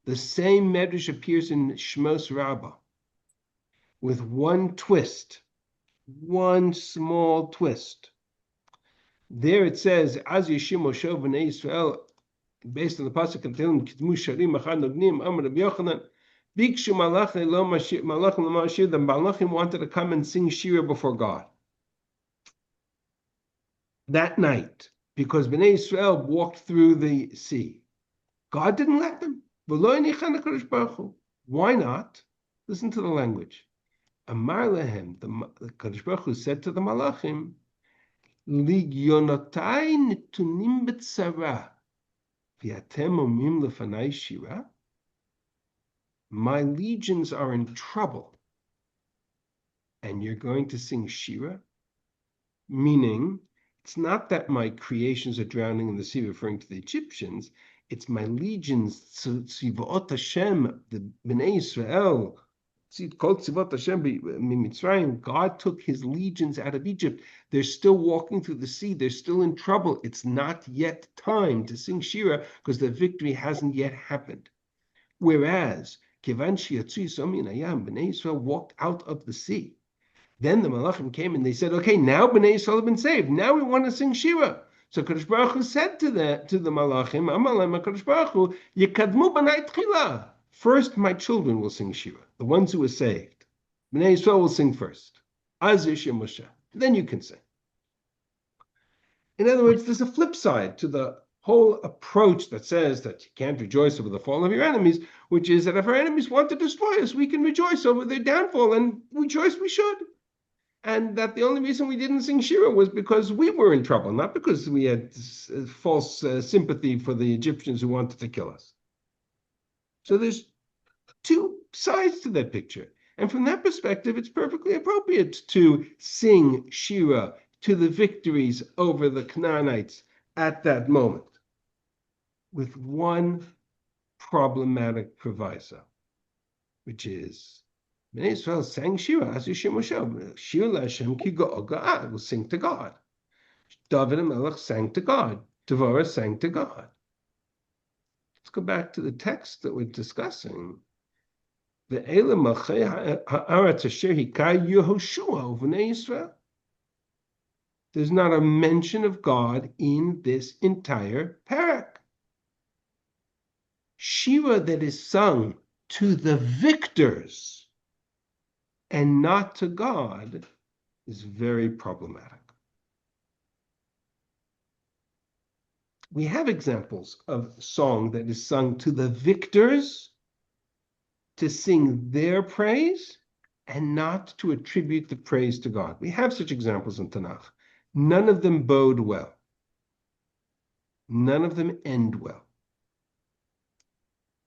The same Medrash appears in Shmos Rabbah with one twist, one small twist. There it says, "Az Yeshim Moshe v'nei Yisrael," based on the pasuk in Tehillim, "Kidmu sharim achad nognim Amar Rabbi Yochanan, bikshu malachim lo mashir." The malachim wanted to come and sing Shira before God that night because Bnei Yisrael walked through the sea. God didn't let them. Why not? Listen to the language. Amar lehem, the Kadosh Baruch Hu said to the malachim, "Ligyonotai netunim b'tzara, v'atem omim lefanai shira." My legions are in trouble, and you're going to sing Shira? Meaning, it's not that my creations are drowning in the sea, referring to the Egyptians. It's my legions, Tzivot Hashem, the Bnei Yisrael. God took his legions out of Egypt. They're still walking through the sea. They're still in trouble. It's not yet time to sing Shira because the victory hasn't yet happened. Whereas, Bnei Yisrael walked out of the sea. Then the Malachim came and they said, "Okay, now Bnei Yisrael have been saved. Now we want to sing Shira." So Kadosh Baruch Hu said to the Malachim, "Amalem Kadosh Baruch Hu, Yekadmu b'nai tchila." First, my children will sing Shira, the ones who are saved. Bnei Yisrael will sing first. Az Yeshim Moshe. Then you can sing. In other words, there's a flip side to the whole approach that says that you can't rejoice over the fall of your enemies, which is that if our enemies want to destroy us, we can rejoice over their downfall, and rejoice we should. And that the only reason we didn't sing Shira was because we were in trouble, not because we had false sympathy for the Egyptians who wanted to kill us. So there's two sides to that picture. And from that perspective, it's perfectly appropriate to sing Shira to the victories over the Canaanites at that moment, with one problematic proviso, which is, Bnei Israel sang Shira as Yishim Moshe. Shira Hashem ki go'ah, will sing to God. David and Melech sang to God. Devorah sang to God. Let's go back to the text that we're discussing. The Elam ha'aretz asher hikah Yehoshua Bnei Israel. There's not a mention of God in this entire parak. Shira that is sung to the victors and not to God is very problematic. We have examples of song that is sung to the victors to sing their praise and not to attribute the praise to God. We have such examples in Tanakh. None of them bode well. None of them end well.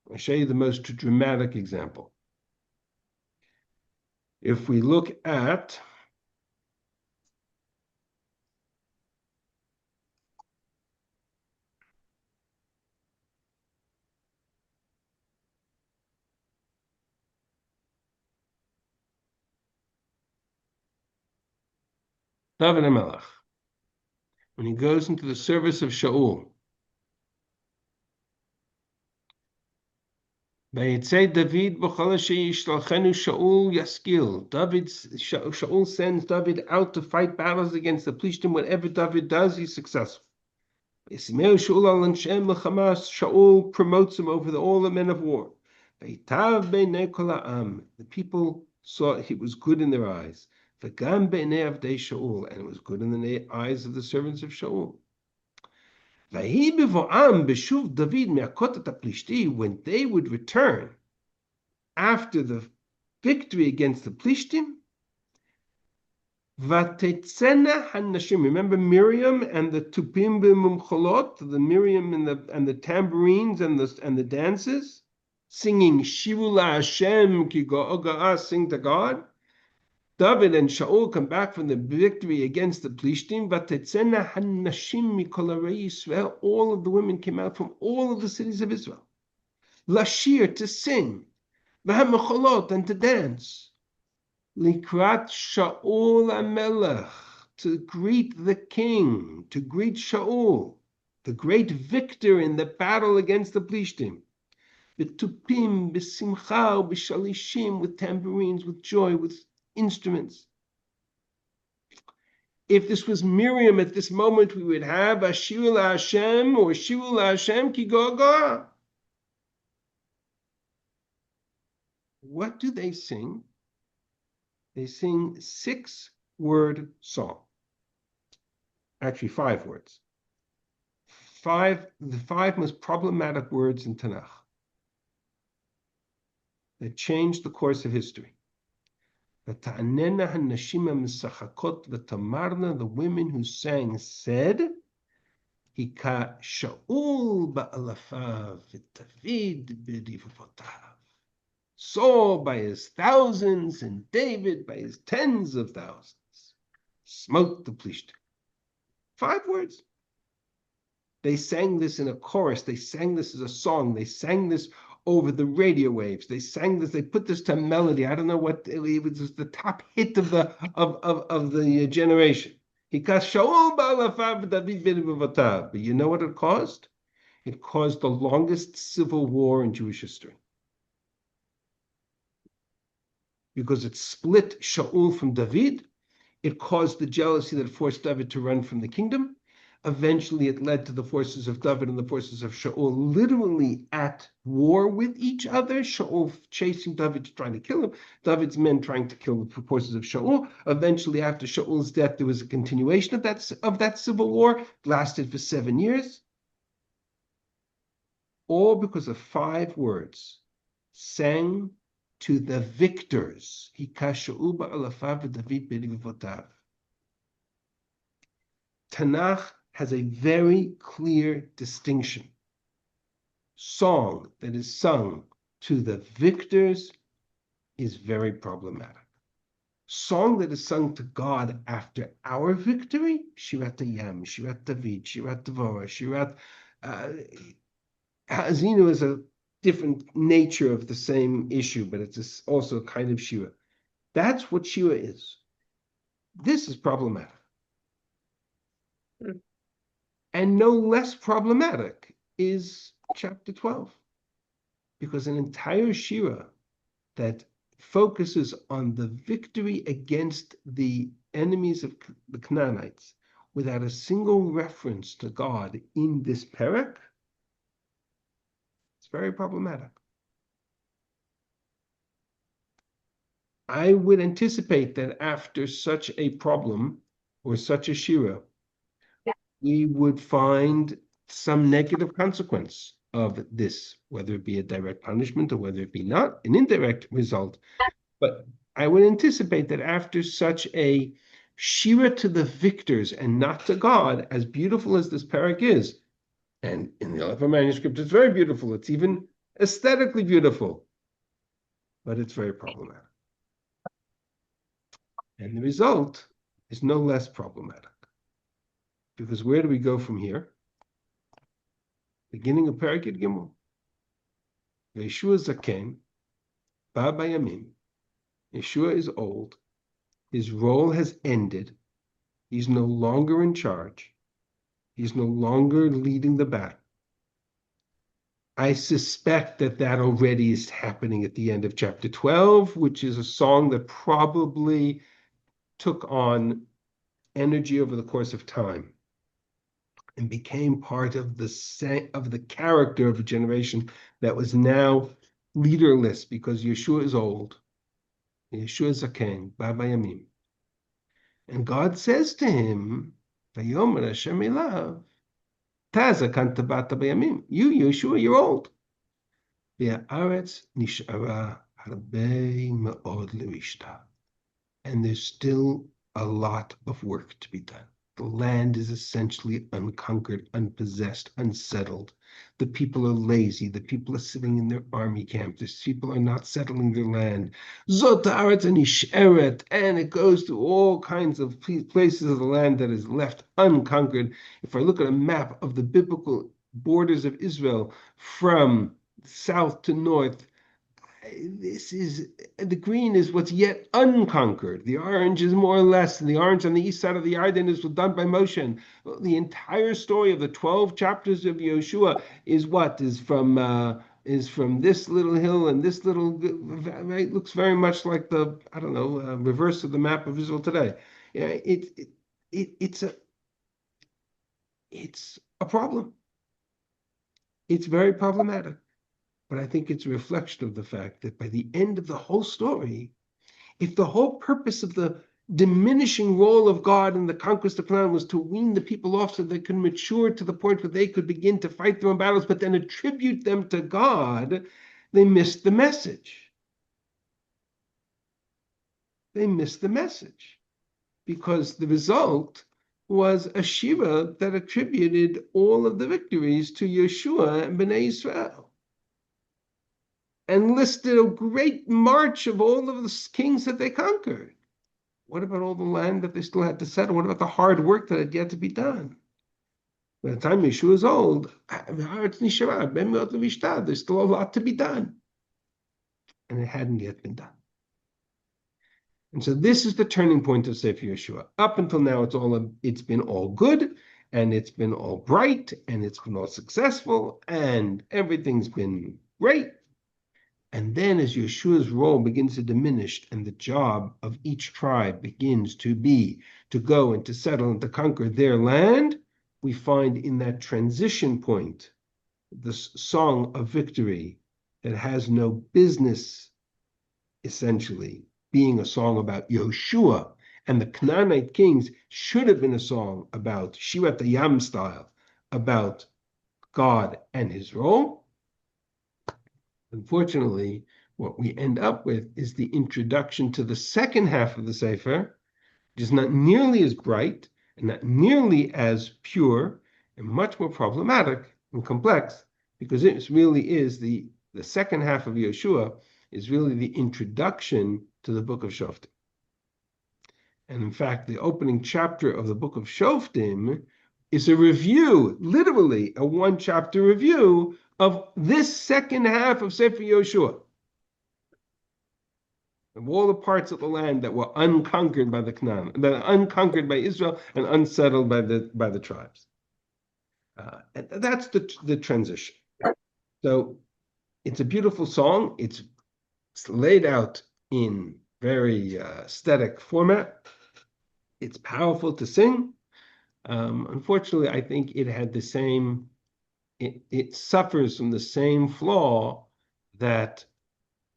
I'll show you the most dramatic example. If we look at David HaMelech, when he goes into the service of Shaul, Shaul sends David out to fight battles against the Plishtim. Whatever David does, he's successful. Shaul promotes him over all the men of war. The people saw he was good in their eyes. And it was good in the eyes of the servants of Shaul. When they would return after the victory against the Plishtim, remember Miriam and the tupim b'mumcholot, the Miriam and the tambourines and the dances, singing Shivu LaHashem ki go'ah, sing to God. David and Shaul come back from the victory against the Plishtim. All of the women came out from all of the cities of Israel. Lashir, to sing. V'hamecholot, and to dance. Likrat Shaul HaMelech, to greet the king, to greet Shaul, the great victor in the battle against the Plishtim. B'tupim, b'simcha, b'shalishim, with tambourines, with joy, with instruments. If this was Miriam at this moment, we would have Ashiru LaHashem or Shivu LaHashem ki go'ah. What do they sing? They sing 6-word song. Actually, 5 words. The 5 most problematic words in Tanakh that changed the course of history. The women who sang said, Hika Shaul ba'alafav v'David b'rivavotav. Saul by his thousands and David by his tens of thousands smote the Plishtim. 5 words. They sang this in a chorus. They sang this as a song. They sang this over the radio waves. They sang this. They put this to melody. I don't know what it was. The top hit of the generation. But you know what it caused? It caused the longest civil war in Jewish history, because it split Shaul from David. It caused the jealousy that forced David to run from the kingdom. Eventually, it led to the forces of David and the forces of Shaul literally at war with each other. Shaul chasing David, trying to kill him. David's men trying to kill the forces of Shaul. Eventually, after Shaul's death, there was a continuation of that civil war. It lasted for 7 years. all because of 5 words, sang to the victors. Tanakh has a very clear distinction. Song that is sung to the victors is very problematic. Song that is sung to God after our victory, Shirat Yam, Shirat David, Shirat Devorah, Shirat Ha'azinu is a different nature of the same issue, but it's also a kind of Shira. That's what Shira is. This is problematic. And no less problematic is chapter 12, because an entire Shira that focuses on the victory against the enemies of the Canaanites without a single reference to God in this parak, it's very problematic. I would anticipate that after such a problem or such a shira, we would find some negative consequence of this, whether it be a direct punishment or whether it be not an indirect result. But I would anticipate that after such a shira to the victors and not to God, as beautiful as this parak is, and in the Aleppo manuscript, it's very beautiful. It's even aesthetically beautiful, but it's very problematic. And the result is no less problematic. Because where do we go from here? Beginning of Parakid Gimel. Yehoshua Zaken, Ba Bayamim. Yeshua is old. His role has ended. He's no longer in charge. He's no longer leading the battle. I suspect that already is happening at the end of chapter 12, which is a song that probably took on energy over the course of time and became part of the character of a generation that was now leaderless because Yeshua is old. Yeshua is Zaken, Baba Yamim. And God says to him, Vayomer Hashem elav, Ta zakanta bata bayamim. You, Yeshua, you're old. Ve'aretz nish'ara harbei me'od le'rishta. And there's still a lot of work to be done. The land is essentially unconquered, unpossessed, unsettled. The people are lazy. The people are sitting in their army camps. The people are not settling their land. Zot haaretz nish'eret, and it goes to all kinds of places of the land that is left unconquered. If I look at a map of the biblical borders of Israel from south to north, the green is what's yet unconquered. The orange is more or less, and the orange on the east side of the Yarden is done by Moshe. And the entire story of the 12 chapters of Yehoshua is from this little hill and this little, right, looks very much like the, reverse of the map of Israel today. Yeah, it's a problem. It's very problematic. But I think it's a reflection of the fact that by the end of the whole story, if the whole purpose of the diminishing role of God in the conquest of Canaan was to wean the people off so they could mature to the point where they could begin to fight their own battles, but then attribute them to God, they missed the message. They missed the message because the result was a Shiva that attributed all of the victories to Yehoshua and Bnei Israel, and listed a great march of all of the kings that they conquered. What about all the land that they still had to settle? What about the hard work that had yet to be done? By the time Yeshua is old, there's still a lot to be done. And it hadn't yet been done. And so this is the turning point of Sefer Yeshua. Up until now, it's been all good, and it's been all bright, and it's been all successful, and everything's been great. And then as Yeshua's role begins to diminish and the job of each tribe begins to be to go and to settle and to conquer their land, we find in that transition point this song of victory that has no business, essentially, being a song about Yehoshua and the Canaanite kings should have been a song about Shirat Yam style, about God and his role. Unfortunately, what we end up with is the introduction to the second half of the Sefer, which is not nearly as bright and not nearly as pure and much more problematic and complex, because it really is the second half of Yehoshua is really the introduction to the book of Shoftim. And in fact, the opening chapter of the book of Shoftim is a review, literally a one-chapter review of this second half of Sefer Yehoshua, of all the parts of the land that were unconquered by the Canaan, that are unconquered by Israel and unsettled by the tribes. And that's the transition. So it's a beautiful song. It's laid out in very aesthetic format. It's powerful to sing. Unfortunately, I think it had the same. It suffers from the same flaw that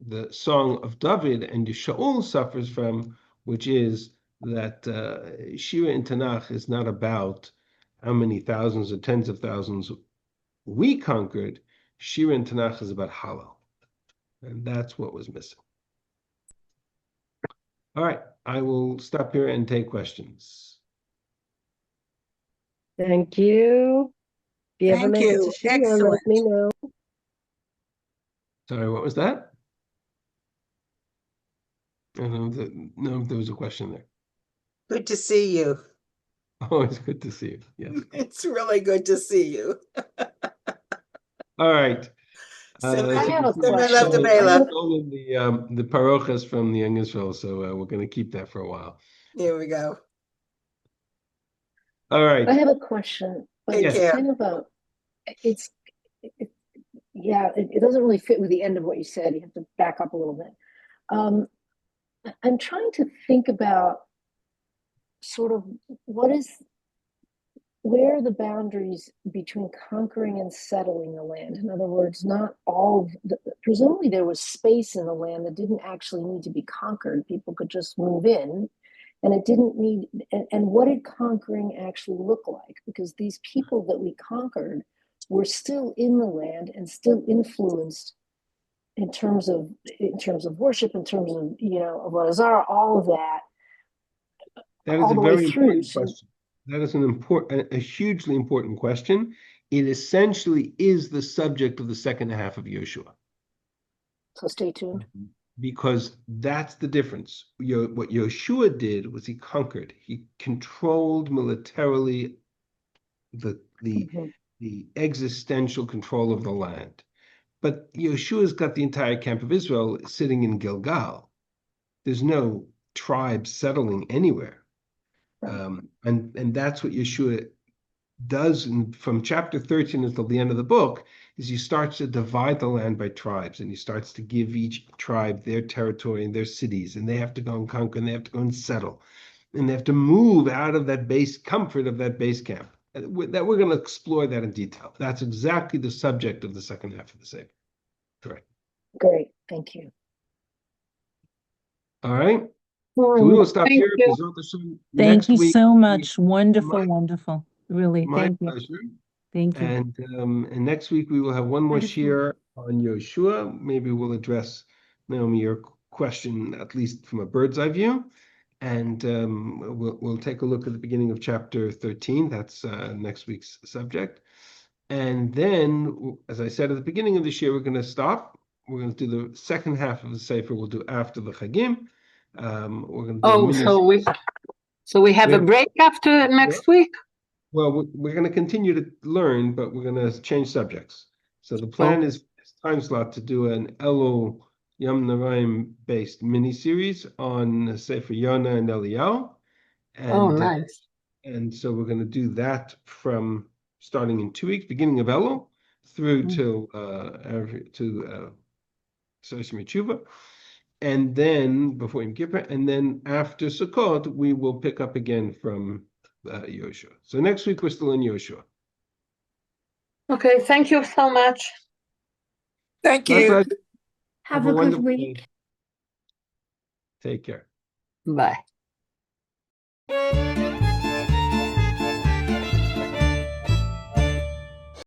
the Song of David and Shaul suffers from, which is that Shira in Tanakh is not about how many thousands or tens of thousands we conquered. Shira in Tanakh is about Hallel, and that's what was missing. All right, I will stop here and take questions. Thank you. If you ever Thank make it you. to Shira, Excellent. let me know. Sorry, what was that? I don't know if there was a question there. Good to see you. Always good to see you. Yes. It's really good to see you. All right. I have a Simon love the question. Bela. All of the parochas from the Young Israel, so we're going to keep that for a while. Here we go. All right. I have a question, but Take it's care. kind of it doesn't really fit with the end of what you said. You have to back up a little bit. I'm trying to think about sort of where are the boundaries between conquering and settling the land? In other words, not all presumably there was space in the land that didn't actually need to be conquered. People could just move in, and it didn't need, and what did conquering actually look like? Because these people that we conquered were still in the land and still influenced in terms of worship, in terms of, of Avodah, all of that. That is all a the way very through. important question. That is a hugely important question. It essentially is the subject of the second half of Yehoshua. So stay tuned. Because that's the difference. What Yehoshua did was he conquered. He controlled militarily the existential control of the land. But Yeshua's got the entire camp of Israel sitting in Gilgal. There's no tribe settling anywhere. And that's what Yeshua does from chapter 13 until the end of the book, is he starts to divide the land by tribes, and he starts to give each tribe their territory and their cities, and they have to go and conquer, and they have to go and settle, and they have to move out of that base comfort of that base camp. That we're going to explore that in detail. That's exactly the subject of the second half of the Sefer. Correct. Great, thank you. All right. So we will stop here. Thank you week, so much. Wonderful, wonderful. Really, my thank you. pleasure. Thank you. And next week we will have one more share on Yehoshua. Maybe we'll address, Naomi, your question at least from a bird's eye view, and we'll take a look at the beginning of chapter 13. That's next week's subject. And then, as I said at the beginning of this year, we're going to stop. We're going to do the second half of the Sefer. We'll do after the Chagim. We're going to do so we have a break after next week? Well, we're going to continue to learn, but we're going to change subjects. So the plan is this time slot to do an Elul Yom Naraim based mini-series on Sefer Yonah and Eliyahu. And, nice. And so we're going to do that from starting in 2 weeks, beginning of Elul, through to Soshem Tshuva. And then before Yom Kippur, and then after Sukkot, we will pick up again from Yehoshua. So next week we're still in Yehoshua. Okay, thank you so much. Thank My you. pleasure. Have a good wonderful week. day. Take care. Bye.